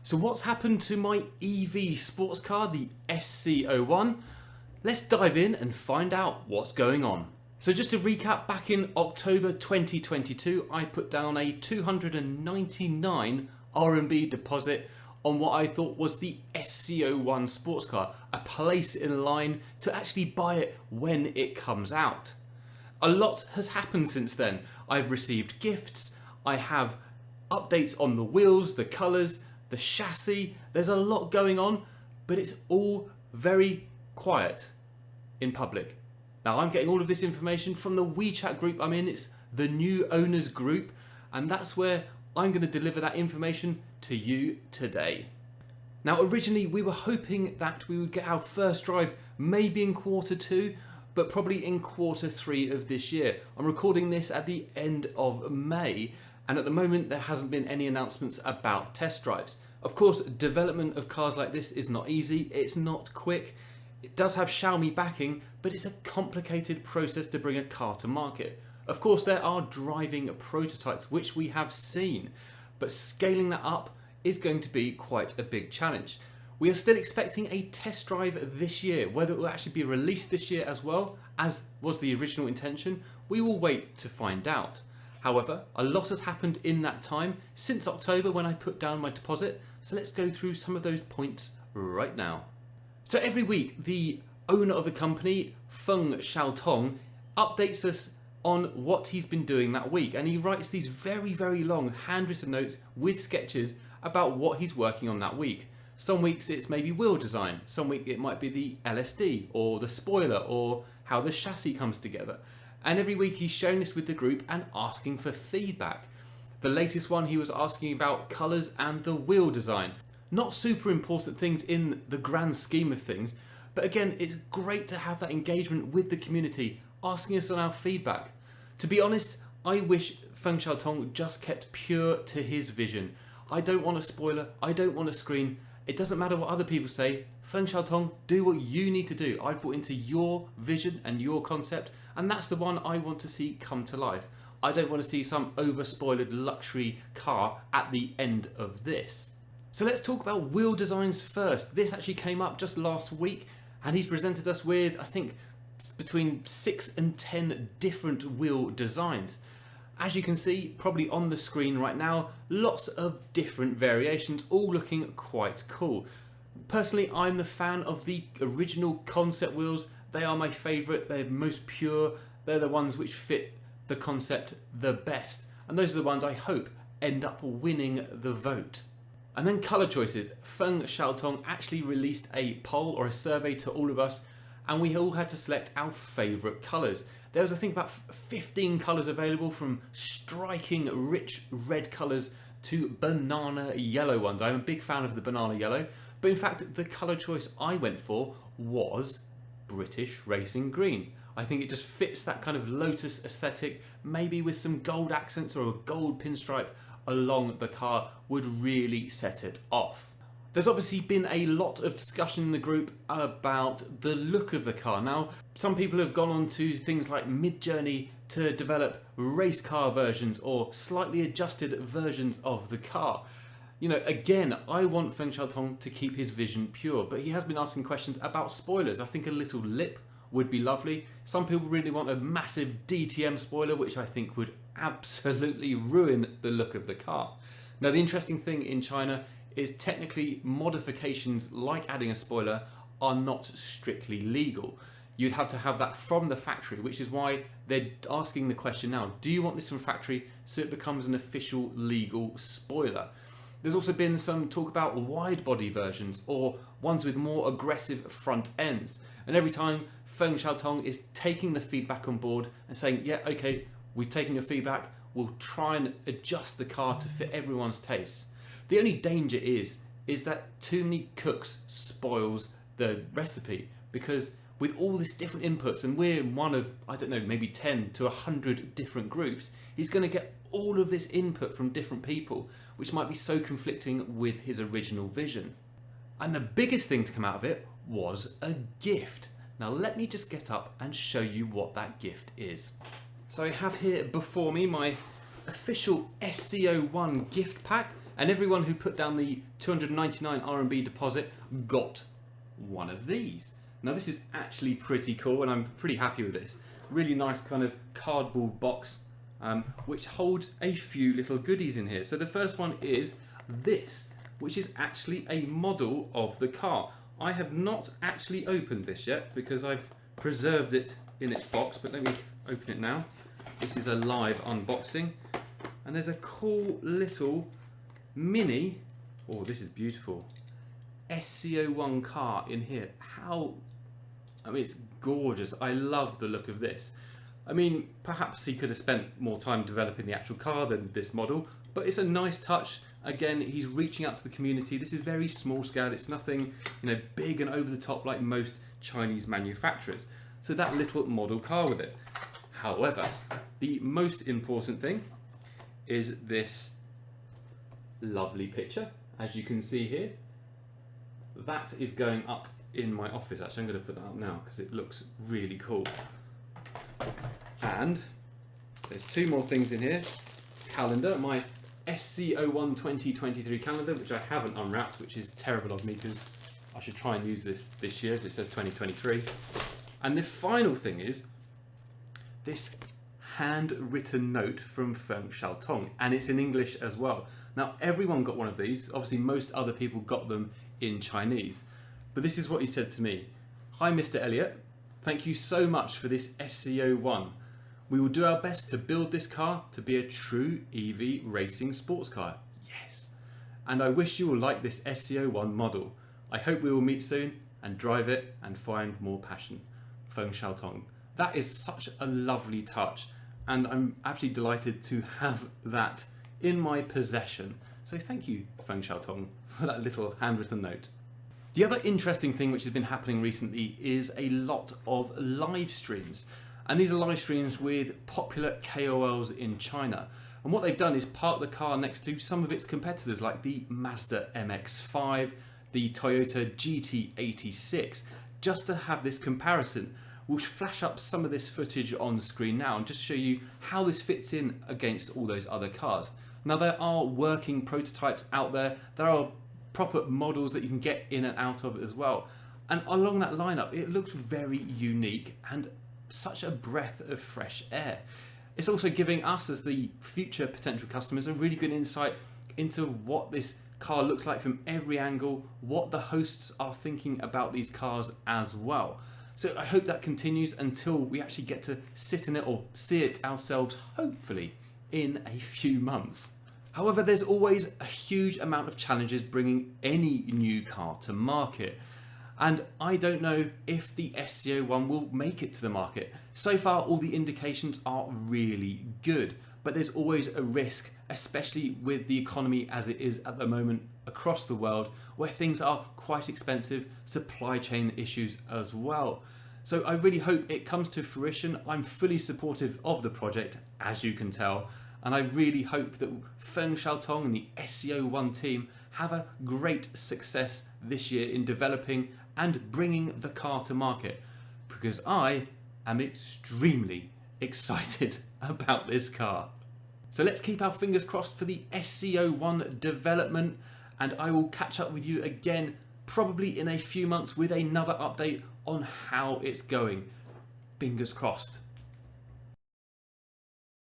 So what's happened to my EV sports car, the SC01? Let's dive in and find out what's going on. So just to recap, back in October 2022, I put down a 299 RMB deposit on what I thought was the SC01 sports car, a place in line to actually buy it when it comes out. A lot has happened since then. I've received gifts, I have updates on the wheels, the colours, the chassis. There's a lot going on, but it's all very quiet in public. Now I'm getting all of this information from the WeChat group I'm in. It's the new owners group, and that's where I'm going to deliver that information to you today. Now originally we were hoping that we would get our first drive maybe in Q2, but probably in Q3 of this year. I'm recording this at the end of May, and at the moment there hasn't been any announcements about test drives. Of course, development of cars like this is not easy, it's not quick. It does have Xiaomi backing, but it's a complicated process to bring a car to market. Of course, there are driving prototypes, which we have seen, but scaling that up is going to be quite a big challenge. We are still expecting a test drive this year. Whether it will actually be released this year as well, as was the original intention, we will wait to find out. However, a lot has happened in that time, since October when I put down my deposit, so let's go through some of those points right now. So every week, the owner of the company, Feng Xiaotong, updates us on what he's been doing that week, and he writes these very, very long handwritten notes with sketches about what he's working on that week. Some weeks it's maybe wheel design, some week it might be the LSD or the spoiler or how the chassis comes together. And every week he's sharing this with the group and asking for feedback. The latest one he was asking about colours and the wheel design. Not super important things in the grand scheme of things, but again, it's great to have that engagement with the community, asking us on our feedback. To be honest, I wish Feng Xiaotong just kept pure to his vision. I don't want a spoiler, I don't want a screen. It doesn't matter what other people say. Feng Xiaotong, do what you need to do. I've brought into your vision and your concept, and that's the one I want to see come to life. I don't want to see some over-spoiled luxury car at the end of this. So let's talk about wheel designs first. This actually came up just last week, and he's presented us with, I think, between 6 and 10 different wheel designs. As you can see, probably on the screen right now, lots of different variations, all looking quite cool. Personally, I'm the fan of the original concept wheels. They are my favourite, they're most pure, they're the ones which fit the concept the best. And those are the ones I hope end up winning the vote. And then colour choices. Feng Xiaotong actually released a poll or a survey to all of us, and we all had to select our favourite colours. There was, I think, about 15 colours available, from striking rich red colours to banana yellow ones. I'm a big fan of the banana yellow, but in fact the colour choice I went for was British Racing Green. I think it just fits that kind of Lotus aesthetic, maybe with some gold accents or a gold pinstripe along the car would really set it off. There's obviously been a lot of discussion in the group about the look of the car. Now, some people have gone on to things like Midjourney to develop race car versions or slightly adjusted versions of the car. You know, again, I want Feng Xiaotong to keep his vision pure, but he has been asking questions about spoilers. I think a little lip would be lovely. Some people really want a massive DTM spoiler, which I think would absolutely ruin the look of the car. Now, the interesting thing in China is technically modifications like adding a spoiler are not strictly legal. You'd have to have that from the factory, which is why they're asking the question now, do you want this from factory so it becomes an official legal spoiler? There's also been some talk about wide body versions or ones with more aggressive front ends. And every time Feng Xiaotong is taking the feedback on board and saying, yeah, okay, we've taken your feedback, we'll try and adjust the car to fit everyone's tastes. The only danger is that too many cooks spoils the recipe, because with all this different inputs, and we're one of, I don't know, maybe 10 to 100 different groups, he's going to get all of this input from different people, which might be so conflicting with his original vision. And the biggest thing to come out of it was a gift. Now let me just get up and show you what that gift is. So I have here before me my official SC01 gift pack. and everyone who put down the 299 RMB deposit got one of these. Now this is actually pretty cool, and I'm pretty happy with this. Really nice kind of cardboard box, which holds a few little goodies in here. So the first one is this, which is actually a model of the car. I have not actually opened this yet because I've preserved it in its box, but let me open it now. This is a live unboxing, and there's a cool little mini, oh this is beautiful, SC01 car in here. I mean, it's gorgeous. I love the look of this. I mean, perhaps he could have spent more time developing the actual car than this model, but it's a nice touch. Again, he's reaching out to the community. This is very small scale. It's nothing, big and over the top like most Chinese manufacturers. So that little model car with it. However, the most important thing is this lovely picture, as you can see here. That is going up in my office. Actually, I'm going to put that up now because it looks really cool. And there's two more things in here. Calendar, my SC01 2023 calendar, which I haven't unwrapped, which is terrible of me because I should try and use this year, as it says 2023. And the final thing is this handwritten note from Feng Xiaotong, and it's in English as well. Now everyone got one of these. Obviously most other people got them in Chinese. But this is what he said to me. Hi Mr. Elliot, thank you so much for this SC01. We will do our best to build this car to be a true EV racing sports car. Yes. And I wish you will like this SC01 model. I hope we will meet soon and drive it and find more passion. Feng Xiaotong. That is such a lovely touch, and I'm absolutely delighted to have that in my possession. So thank you, Feng Xiaotong, for that little handwritten note. The other interesting thing which has been happening recently is a lot of live streams. And these are live streams with popular KOLs in China. And what they've done is park the car next to some of its competitors like the Mazda MX-5, the Toyota GT86, just to have this comparison. We'll flash up some of this footage on screen now and just show you how this fits in against all those other cars. Now there are working prototypes out there. There are proper models that you can get in and out of as well. And along that lineup, it looks very unique and such a breath of fresh air. It's also giving us as the future potential customers a really good insight into what this car looks like from every angle, what the hosts are thinking about these cars as well. So I hope that continues until we actually get to sit in it or see it ourselves, hopefully in a few months. However, there's always a huge amount of challenges bringing any new car to market. And I don't know if the SC01 will make it to the market. So far, all the indications are really good, but there's always a risk, especially with the economy as it is at the moment across the world, where things are quite expensive, supply chain issues as well. So I really hope it comes to fruition. I'm fully supportive of the project, as you can tell, and I really hope that Feng Xiaotong and the SC01 team have a great success this year in developing and bringing the car to market, because I am extremely excited about this car. So let's keep our fingers crossed for the SC01 development, and I will catch up with you again probably in a few months with another update on how it's going. Fingers crossed.